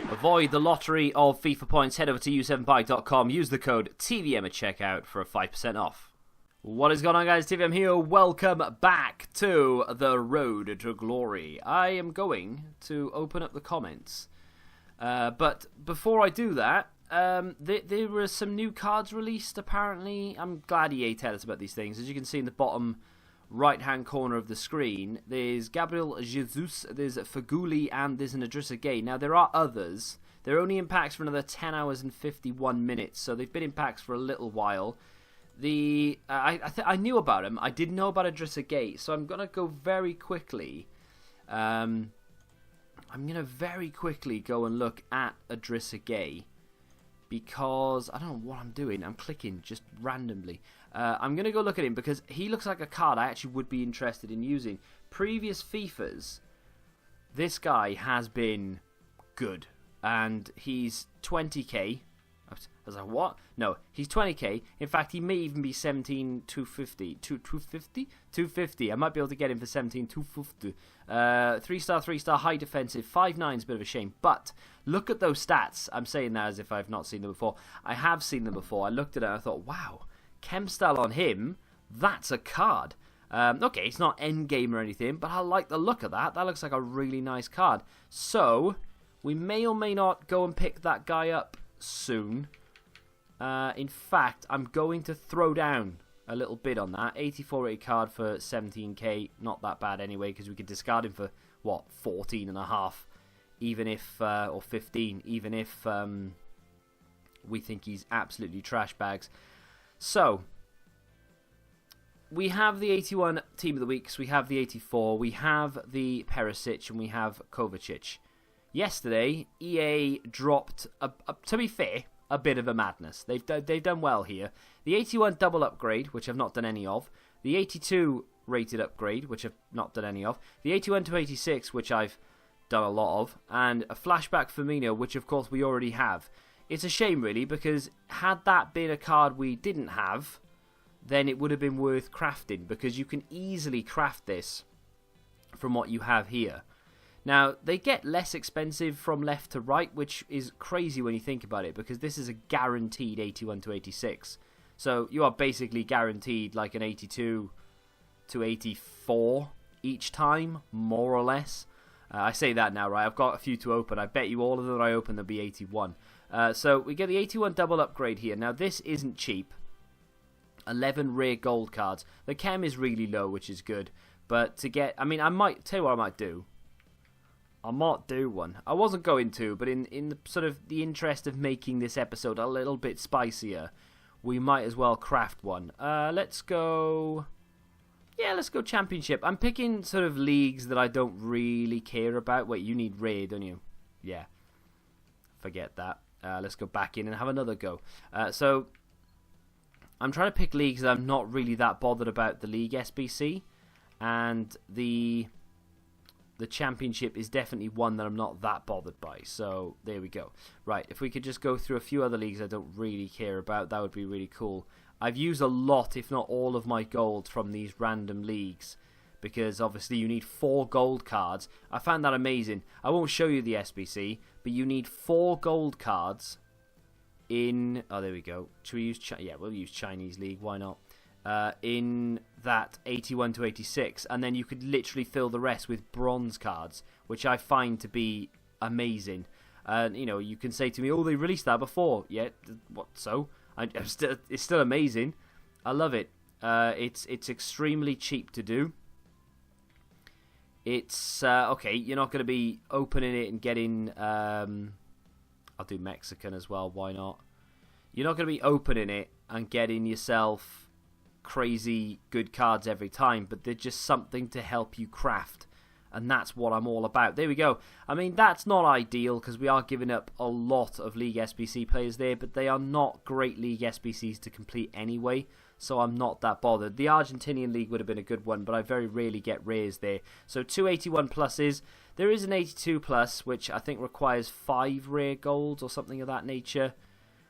Avoid the lottery of FIFA points. Head over to u7bike.com. Use the code TVM at checkout for a 5% off. What is going on, guys? TVM here. Welcome back to the Road to Glory. I am going to open up the comments. But before I do that, there were some new cards released, apparently. I'm glad EA tells us about these things. As you can see in the bottom right-hand corner of the screen, there's Gabriel Jesus, there's Faguli, and there's an Idrissa Gueye. Now, there are others. They're only in packs for another 10 hours and 51 minutes, so they've been in packs for a little while. I knew about him. I didn't know about Idrissa Gueye, so I'm going to go very quickly. I'm going to very quickly go and look at Idrissa Gueye, because I don't know what I'm doing. I'm clicking just randomly. I'm going to go look at him because he looks like a card I actually would be interested in using. Previous FIFAs, this guy has been good. And he's 20k. I was like, what? No, he's 20k. In fact, he may even be 17,250. 250? 250. I might be able to get him for 17,250. 3-star, 3-star, high defensive. 5'9" is a bit of a shame. But look at those stats. I'm saying that as if I've not seen them before. I have seen them before. I looked at it and I thought, wow, Chem style on him, that's a card. Okay, it's not endgame or anything, but I like the look of that. That looks like a really nice card. So, we may or may not go and pick that guy up soon. In fact, I'm going to throw down a little bit on that. 84 rated card for 17k, not that bad anyway, because we could discard him for, what, 14 and a half, even if, or 15, even if we think he's absolutely trash bags. So, we have the 81 Team of the Week, so we have the 84, we have the Perisic, and we have Kovacic. Yesterday, EA dropped, to be fair, a bit of a madness. They've done well here. The 81 double upgrade, which I've not done any of. The 82 rated upgrade, which I've not done any of. The 81 to 86, which I've done a lot of. And a flashback Firmino, which of course we already have. It's a shame, really, because had that been a card we didn't have, then it would have been worth crafting, because you can easily craft this from what you have here. Now, they get less expensive from left to right, which is crazy when you think about it, because this is a guaranteed 81 to 86. So you are basically guaranteed like an 82 to 84 each time, more or less. I say that now, right? I've got a few to open. I bet you all of them I open, there'll be 81. So we get the 81 double upgrade here. Now, this isn't cheap. 11 rare gold cards. The chem is really low, which is good. But to get... I mean, I might... Tell you what I might do. I might do one. I wasn't going to, but in the sort of the interest of making this episode a little bit spicier, we might as well craft one. Let's go... Yeah, let's go Championship. I'm picking sort of leagues that I don't really care about. Wait, you need rare, don't you? Yeah. Forget that. Let's go back in and have another go. So, I'm trying to pick leagues that I'm not really that bothered about the league SBC. And the Championship is definitely one that I'm not that bothered by. So, there we go. Right, if we could just go through a few other leagues I don't really care about, that would be really cool. I've used a lot, if not all of my gold from these random leagues, because obviously you need 4 gold cards. I found that amazing. I won't show you the SBC, but you need 4 gold cards in... Oh, there we go. Should we use... Yeah, we'll use Chinese League. Why not? In that 81 to 86, and then you could literally fill the rest with bronze cards, which I find to be amazing. You know, you can say to me, oh, they released that before. Yeah, what, so? It's still amazing. I love it. It's extremely cheap to do. It's okay. You're not going to be opening it and getting. I'll do Mexican as well. Why not? You're not going to be opening it and getting yourself crazy good cards every time, but they're just something to help you craft. And that's what I'm all about. There we go. I mean, that's not ideal because we are giving up a lot of League SBC players there, but they are not great League SBCs to complete anyway, so I'm not that bothered. The Argentinian League would have been a good one, but I very rarely get rares there. So 2 81 pluses. There is an 82 plus, which I think requires 5 rare golds or something of that nature.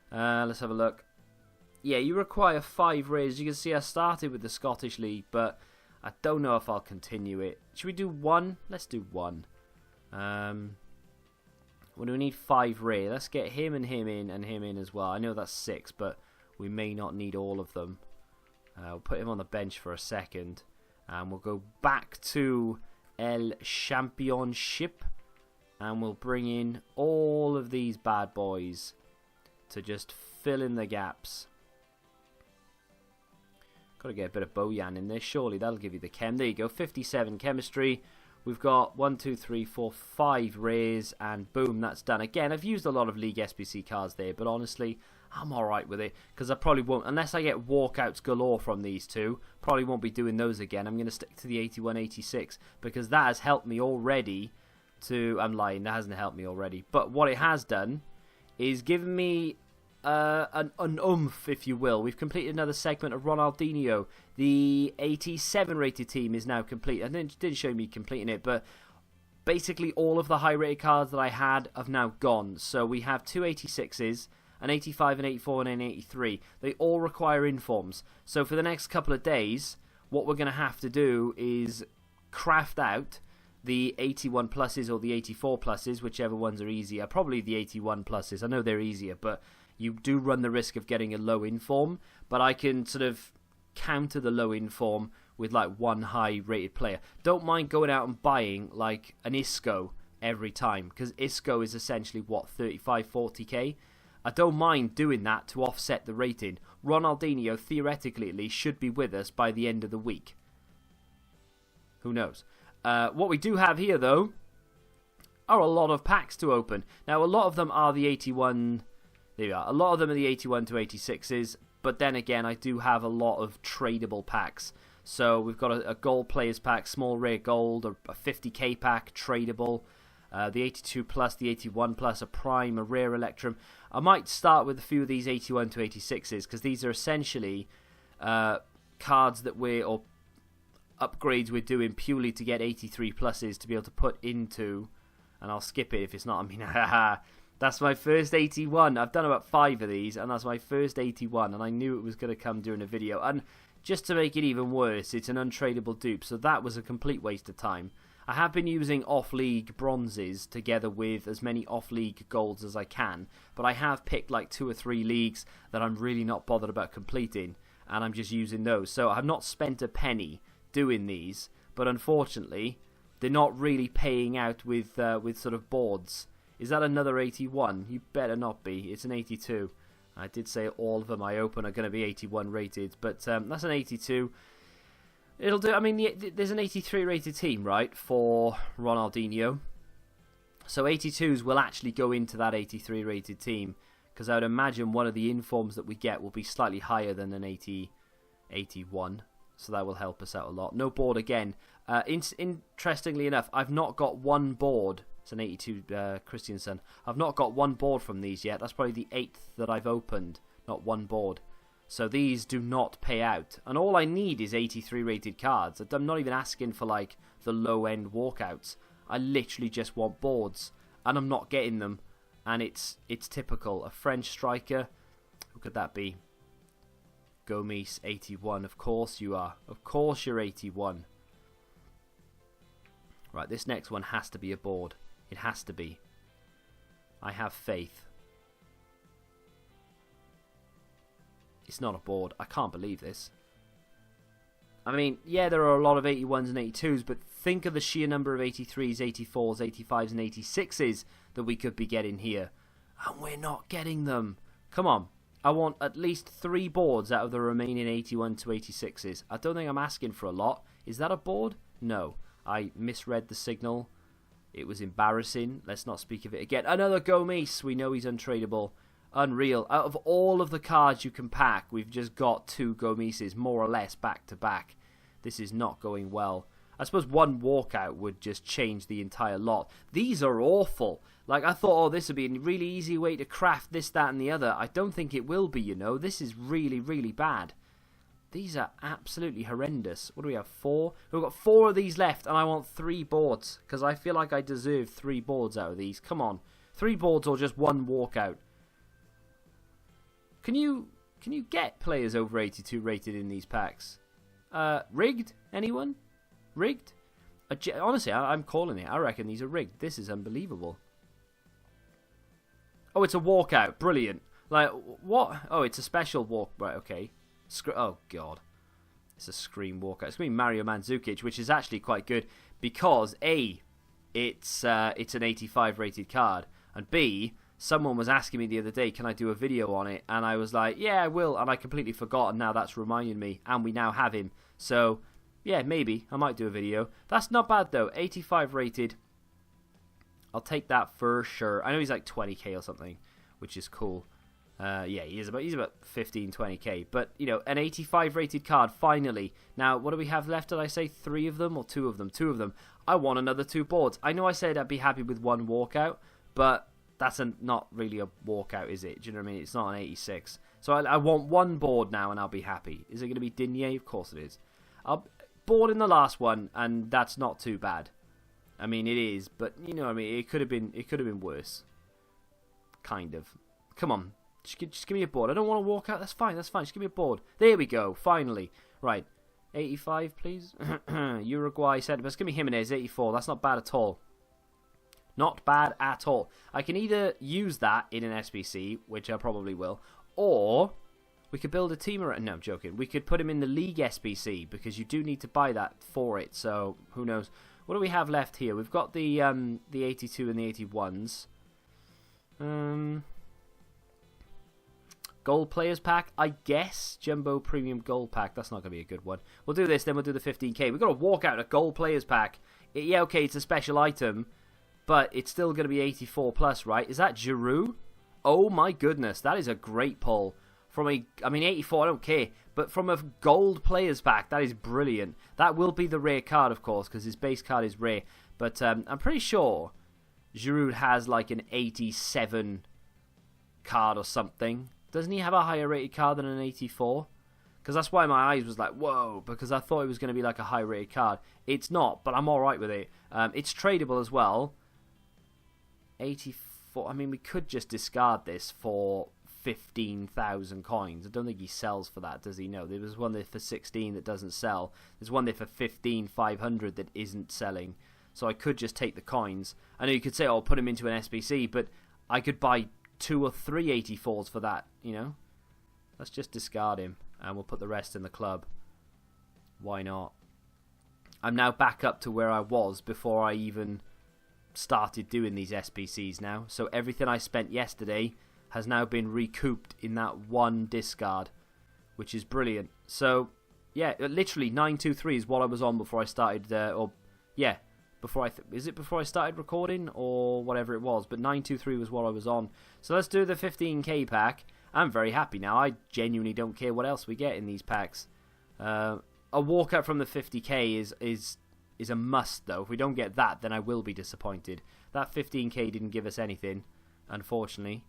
Let's have a look. Yeah, you require 5 rares. You can see I started with the Scottish League, but I don't know if I'll continue it. Should we do 1? Let's do 1. Well, we need 5 rare. Let's get him in and him in as well. I know that's 6, but we may not need all of them. We'll put him on the bench for a second. And we'll go back to El Championship. And we'll bring in all of these bad boys to just fill in the gaps. Got to get a bit of Bojan in there. Surely that'll give you the chem. There you go. 57 chemistry. We've got 1, 2, 3, 4, 5 rares. And boom, that's done. Again, I've used a lot of League SBC cards there. But honestly, I'm alright with it. Because I probably won't, unless I get walkouts galore from these two, probably won't be doing those again. I'm going to stick to the 81, 86. Because that has helped me already to... I'm lying, that hasn't helped me already. But what it has done is given me... an oomph, if you will. We've completed another segment of Ronaldinho. The 87 rated team is now complete. I didn't show me completing it, but basically all of the high rated cards that I had have now gone. So we have 2 86s, an 85, an 84, and an 83. They all require informs. So for the next couple of days, what we're going to have to do is craft out the 81 pluses or the 84 pluses, whichever ones are easier. Probably the 81 pluses. I know they're easier, but you do run the risk of getting a low inform, but I can sort of counter the low inform with like one high rated player. Don't mind going out and buying like an Isco every time, because Isco is essentially what, 35, 40k? I don't mind doing that to offset the rating. Ronaldinho, theoretically at least, should be with us by the end of the week. Who knows? What we do have here though are a lot of packs to open. Now a lot of them are the 81... There you are. A lot of them are the 81 to 86s, but then again, I do have a lot of tradable packs. So we've got a gold players pack, small rare gold, a 50k pack, tradable, the 82 plus, the 81 plus, a prime, a rare electrum. I might start with a few of these 81 to 86s, because these are essentially cards that or upgrades we're doing purely to get 83 pluses to be able to put into, and I'll skip it if it's not, I mean, haha. That's my first 81. I've done about 5 of these, and that's my first 81, and I knew it was going to come during a video. And just to make it even worse, it's an untradeable dupe, so that was a complete waste of time. I have been using off-league bronzes together with as many off-league golds as I can, but I have picked like 2 or 3 leagues that I'm really not bothered about completing, and I'm just using those. So I've not spent a penny doing these, but unfortunately, they're not really paying out with sort of boards. Is that another 81? You better not be. It's an 82. I did say all of them I open are going to be 81 rated, but that's an 82. It'll do. I mean, there's an 83 rated team, right, for Ronaldinho. So 82s will actually go into that 83 rated team, because I would imagine one of the informs that we get will be slightly higher than an 81. So that will help us out a lot. No board again. Interestingly enough, I've not got one board. It's an 82 Christiansen. I've not got one board from these yet. That's probably the 8th that I've opened. Not one board. So these do not pay out. And all I need is 83 rated cards. I'm not even asking for like the low end walkouts. I literally just want boards. And I'm not getting them. And it's typical. A French striker. Who could that be? Gomes 81. Of course you are. Of course you're 81. Right, this next one has to be a board. It has to be. I have faith. It's not a board. I can't believe this. I mean, yeah, there are a lot of 81s and 82s, but think of the sheer number of 83s, 84s, 85s, and 86s that we could be getting here. And we're not getting them. Come on. I want at least 3 boards out of the remaining 81 to 86s. I don't think I'm asking for a lot. Is that a board? No. I misread the signal. It was embarrassing. Let's not speak of it again. Another Gomes. We know he's untradeable. Unreal. Out of all of the cards you can pack, we've just got 2 Gomeses, more or less, back to back. This is not going well. I suppose one walkout would just change the entire lot. These are awful. Like, I thought, oh, this would be a really easy way to craft this, that, and the other. I don't think it will be, you know. This is really, really bad. These are absolutely horrendous. What do we have? 4? We've got 4 of these left, and I want 3 boards, because I feel like I deserve 3 boards out of these. Come on. 3 boards or just 1 walkout. Can you get players over 82 rated in these packs? Rigged? Anyone? Rigged? Honestly, I'm calling it. I reckon these are rigged. This is unbelievable. Oh, it's a walkout. Brilliant. Like, what? Oh, it's a special walk. Right, okay. Oh, God. It's a Scream walkout. It's going to be Mario Mandzukic, which is actually quite good because, A, it's an 85 rated card, and B, someone was asking me the other day, can I do a video on it? And I was like, yeah, I will, and I completely forgot, and now that's reminding me, and we now have him. So, yeah, maybe. I might do a video. That's not bad, though. 85 rated. I'll take that for sure. I know he's like 20k or something, which is cool. Yeah, he's about 15, 20k. But, you know, an 85 rated card, finally. Now, what do we have left? Did I say 3 of them or 2 of them? 2 of them. I want another 2 boards. I know I said I'd be happy with 1 walkout, but that's not really a walkout, is it? Do you know what I mean? It's not an 86. So I want 1 board now and I'll be happy. Is it going to be Digne? Of course it is. I'll board in the last one, and that's not too bad. I mean, it is, but you know what I mean? It could have been worse. Kind of. Come on. Just give me a board. I don't want to walk out. That's fine. Just give me a board. There we go. Finally. Right. 85, please. Uruguay centre. Let's give me Jimenez, 84. That's not bad at all. Not bad at all. I can either use that in an SBC, which I probably will, or we could build a team around. No, I'm joking. We could put him in the league SBC because you do need to buy that for it. So who knows? What do we have left here? We've got the 82 and the 81s. Gold Players Pack, I guess. Jumbo Premium Gold Pack. That's not going to be a good one. We'll do this, then we'll do the 15k. We've got to walk out a Gold Players Pack. Yeah, okay, it's a special item, but it's still going to be 84 plus, right? Is that Giroud? Oh my goodness, that is a great pull. From a, I mean, 84, I don't care. But from a Gold Players Pack, that is brilliant. That will be the rare card, of course, because his base card is rare. But I'm pretty sure Giroud has like an 87 card or something. Doesn't he have a higher rated card than an 84? Because that's why my eyes was like, whoa, because I thought it was going to be like a high rated card. It's not, but I'm alright with it. It's tradable as well. 84, I mean, we could just discard this for 15,000 coins. I don't think he sells for that, does he? No, there was one there for 16 that doesn't sell. There's one there for 15,500 that isn't selling. So I could just take the coins. I know you could say, oh, put him into an SBC, but I could buy 2 or 3 84s for that, you know? Let's just discard him, and we'll put the rest in the club. Why not? I'm now back up to where I was before I even started doing these SBCs now. So everything I spent yesterday has now been recouped in that one discard, which is brilliant. So, yeah, literally 923 is what I was on before I started, before I started recording or whatever it was, but 923 was what I was on. So let's do the 15k pack. I'm very happy now. I genuinely don't care what else we get in these packs. A walkout from the 50k is a must, though. If we don't get that, then I will be disappointed. That 15k didn't give us anything, unfortunately.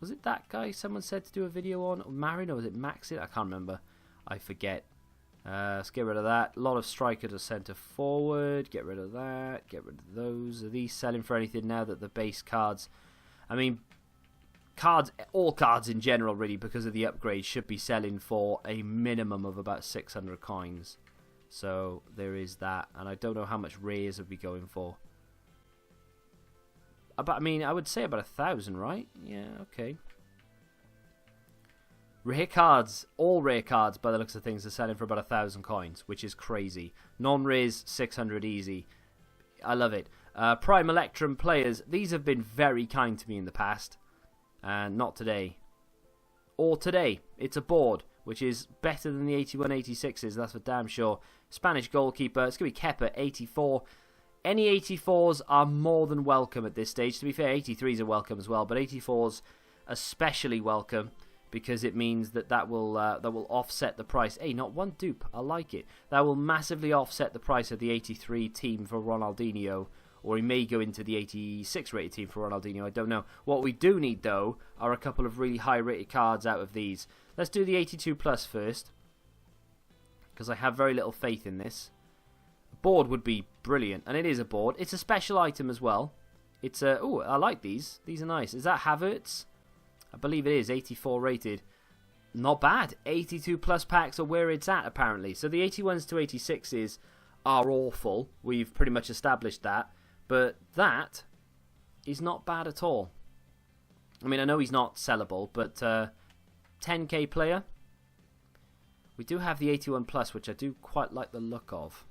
Was it that guy someone said to do a video on? Marin, or was it Maxit? I can't remember. I forget. Let's get rid of that. A lot of striker to centre forward. Get rid of that. Get rid of those. Are these selling for anything now that the base cards... I mean, cards, all cards in general, really, because of the upgrade, should be selling for a minimum of about 600 coins. So there is that. And I don't know how much rares would be going for. But, I mean, I would say about 1,000, right? Yeah, okay. Rare cards, all rare cards, by the looks of things, are selling for about 1,000 coins, which is crazy. Non-rares, 600 easy. I love it. Prime Electrum players, these have been very kind to me in the past. And not today. Or today. It's a board, which is better than the 81 86s, that's for damn sure. Spanish goalkeeper, it's going to be Kepa, 84. Any 84s are more than welcome at this stage. To be fair, 83s are welcome as well, but 84s especially welcome because it means that will offset the price. Hey, not one dupe. I like it. That will massively offset the price of the 83 team for Ronaldinho, or he may go into the 86 rated team for Ronaldinho. I don't know. What we do need, though, are a couple of really high rated cards out of these. Let's do the 82 plus first, because I have very little faith in this. Board would be brilliant, and it is a board. It's a special item as well. It's a... Oh, I like these. These are nice. Is that Havertz? I believe it is. 84 rated. Not bad. 82 plus packs are where it's at, apparently. So the 81s to 86s are awful. We've pretty much established that. But that is not bad at all. I mean, I know he's not sellable, but 10k player. We do have the 81 plus, which I do quite like the look of.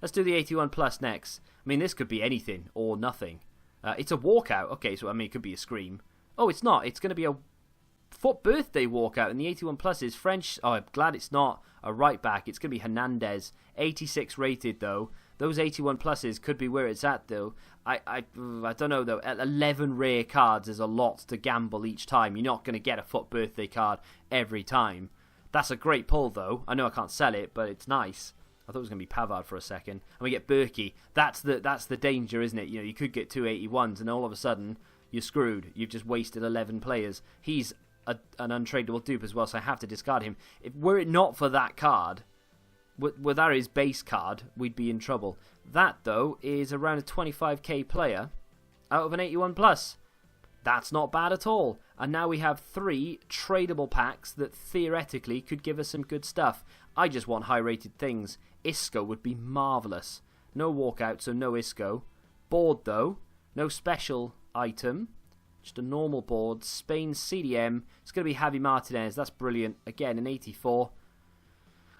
Let's do the 81 plus next. I mean, this could be anything or nothing. It's a walkout. Okay, so I mean, it could be a scream. Oh, it's not. It's going to be a foot birthday walkout, and the 81 plus is French. Oh, I'm glad it's not a right back. It's going to be Hernandez. 86 rated, though. Those 81 pluses could be where it's at, though. I don't know, though. At 11 rare cards is a lot to gamble each time. You're not going to get a foot birthday card every time. That's a great pull, though. I know I can't sell it, but it's nice. I thought it was going to be Pavard for a second. And we get Berkey. That's the danger, isn't it? You know, you could get 2 81s, and all of a sudden, you're screwed. You've just wasted 11 players. He's an untradeable dupe as well, so I have to discard him. Were it not for that card, without his base card, we'd be in trouble. That, though, is around a 25k player out of an 81 plus. That's not bad at all. And now we have 3 tradable packs that theoretically could give us some good stuff. I just want high-rated things. Isco would be marvellous. No walkout, so no Isco. Board, though. No special item. Just a normal board. Spain CDM. It's going to be Javi Martinez. That's brilliant. Again, an 84.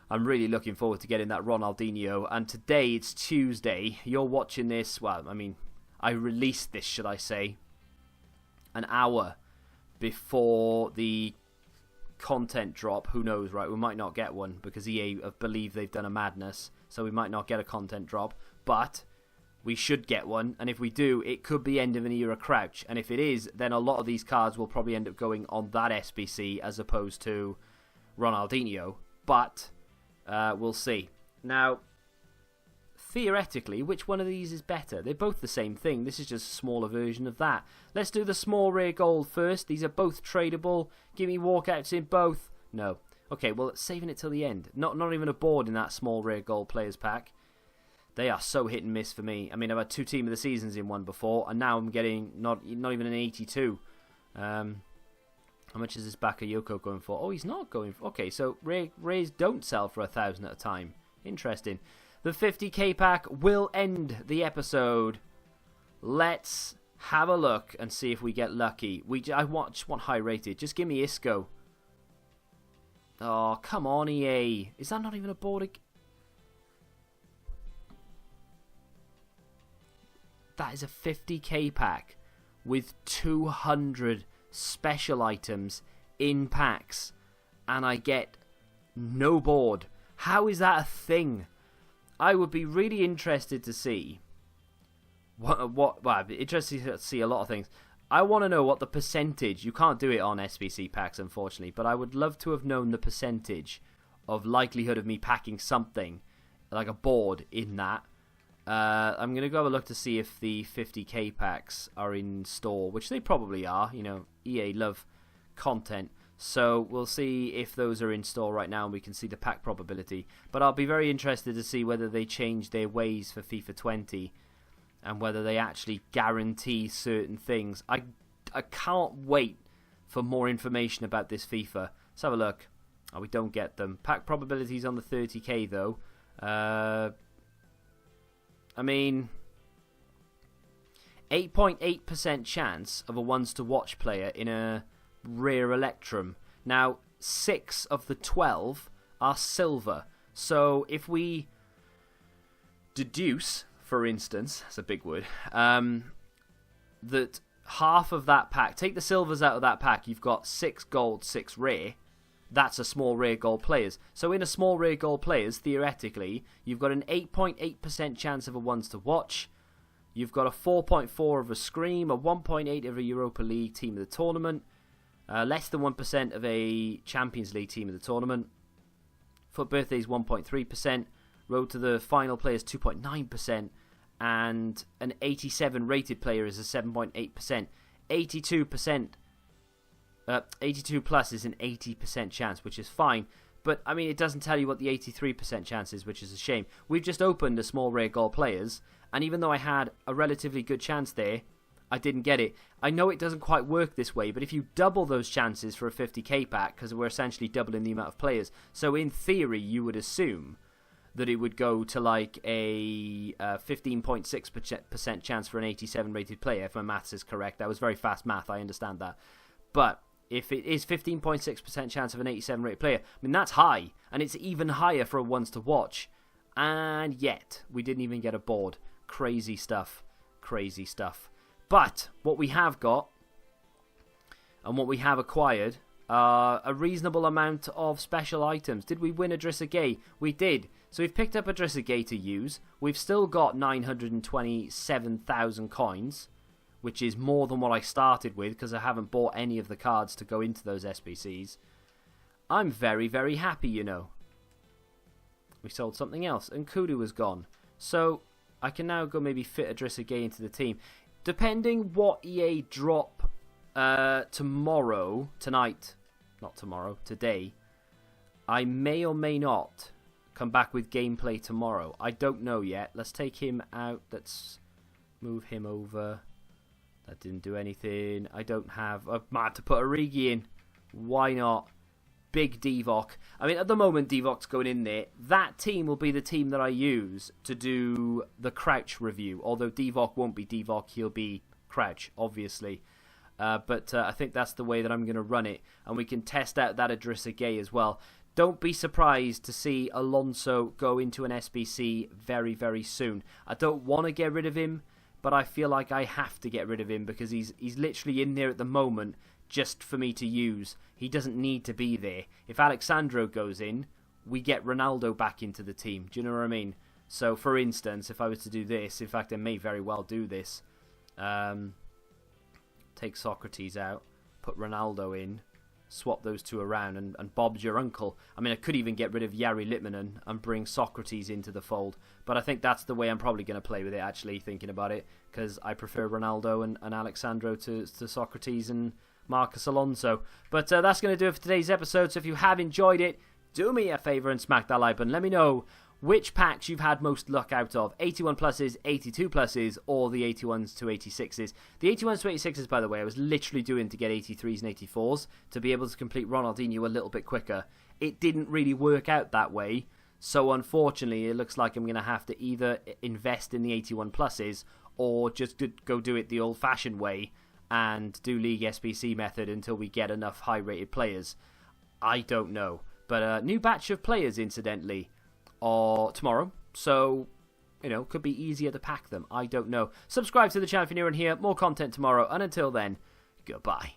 I'm really looking forward to getting that Ronaldinho. And today, it's Tuesday. You're watching this. Well, I mean, I released this, should I say, an hour before the content drop. Who knows, right? We might not get one because EA believe they've done a madness. So we might not get a content drop. But we should get one. And if we do, it could be end of an era Crouch. And if it is, then a lot of these cards will probably end up going on that SBC as opposed to Ronaldinho. But we'll see. Now, theoretically, which one of these is better? They're both the same thing. This is just a smaller version of that. Let's do the small rare gold first. These are both tradable. Give me walkouts in both. No. Okay, well, saving it till the end. Not even a board in that small rare gold players pack. They are so hit and miss for me. I mean, I've had 2 team of the seasons in one before, and now I'm getting not even an 82. How much is this Bakayoko going for? Oh, he's not going for... Okay, so rares don't sell for 1,000 at a time. Interesting. The 50k pack will end the episode. Let's have a look and see if we get lucky. I just want high rated. Just give me Isco. Oh, come on, EA. Is that not even a board? That is a 50k pack with 200 special items in packs. And I get no board. How is that a thing? I would be really interested to see well, I'd be interested to see a lot of things. I want to know what the percentage, you can't do it on SBC packs unfortunately, but I would love to have known the percentage of likelihood of me packing something, like a board in that. I'm going to go have a look to see if the 50k packs are in store, which they probably are. You know, EA love content. So we'll see if those are in store right now and we can see the pack probability. But I'll be very interested to see whether they change their ways for FIFA 20 and whether they actually guarantee certain things. I can't wait for more information about this FIFA. Let's have a look. Oh, we don't get them. Pack probabilities on the 30k though. I mean, 8.8% chance of a ones to watch player in a rare Electrum. Now, 6 of the 12 are silver. So if we deduce, for instance, that's a big word, that half of that pack, take the silvers out of that pack, you've got 6 gold, 6 rare. That's a small rare gold players. So in a small rare gold players, theoretically, you've got an 8.8% chance of a ones to watch. You've got a 4.4 of a Scream, a 1.8 of a Europa League team of the tournament, less than 1% of a Champions League team of the tournament. Foot birthday is 1.3%. Road to the final player is 2.9%. And an 87 rated player is a 7.8%. 82 plus is an 80% chance, which is fine. But, I mean, it doesn't tell you what the 83% chance is, which is a shame. We've just opened a small rare gold players, and even though I had a relatively good chance there, I didn't get it. I know it doesn't quite work this way, but if you double those chances for a 50k pack, because we're essentially doubling the amount of players, so in theory you would assume that it would go to like a 15.6% chance for an 87 rated player, if my maths is correct. That was very fast math, I understand that. But if it is 15.6% chance of an 87 rated player, I mean, that's high. And it's even higher for a ones to watch. And yet, we didn't even get a board. Crazy stuff. Crazy stuff. But what we have got, and what we have acquired, a reasonable amount of special items. Did we win Idrissa Gueye? We did. So we've picked up Idrissa Gueye to use. We've still got 927,000 coins, which is more than what I started with because I haven't bought any of the cards to go into those SBCs. I'm very, very happy, you know. We sold something else, and Kudu was gone. So I can now go maybe fit Idrissa Gueye into the team. Depending what EA drop today, I may or may not come back with gameplay tomorrow. I don't know yet. Let's take him out. Let's move him over. That didn't do anything. I don't have... I might have to put Origi in. Why not? Big Divock. I mean, at the moment, Divock's going in there. That team will be the team that I use to do the Crouch review. Although Divock won't be Divock. He'll be Crouch, obviously. But I think that's the way that I'm going to run it. And we can test out that Idrissa Gueye as well. Don't be surprised to see Alonso go into an SBC very, very soon. I don't want to get rid of him, but I feel like I have to get rid of him because he's literally in there at the moment just for me to use. He doesn't need to be there. If Alexandro goes in, we get Ronaldo back into the team. Do you know what I mean? So, for instance, if I was to do this, in fact, I may very well do this. Take Socrates out, put Ronaldo in, swap those two around, and Bob's your uncle. I mean, I could even get rid of Jari Litmanen and bring Socrates into the fold. But I think that's the way I'm probably going to play with it, actually, thinking about it. Because I prefer Ronaldo and Alexandro to Socrates and Marcus Alonso. But that's going to do it for today's episode. So if you have enjoyed it, do me a favour and smack that like button. Let me know which packs you've had most luck out of. 81 pluses, 82 pluses, or the 81s to 86s. The 81s to 86s, by the way, I was literally doing to get 83s and 84s to be able to complete Ronaldinho a little bit quicker. It didn't really work out that way. So unfortunately, it looks like I'm going to have to either invest in the 81 pluses or just go do it the old-fashioned way and do League SBC method until we get enough high-rated players. I don't know. But a new batch of players, incidentally, or tomorrow, so, you know, could be easier to pack them. I don't know. Subscribe to the channel if you're new in here. More content tomorrow, and until then, goodbye.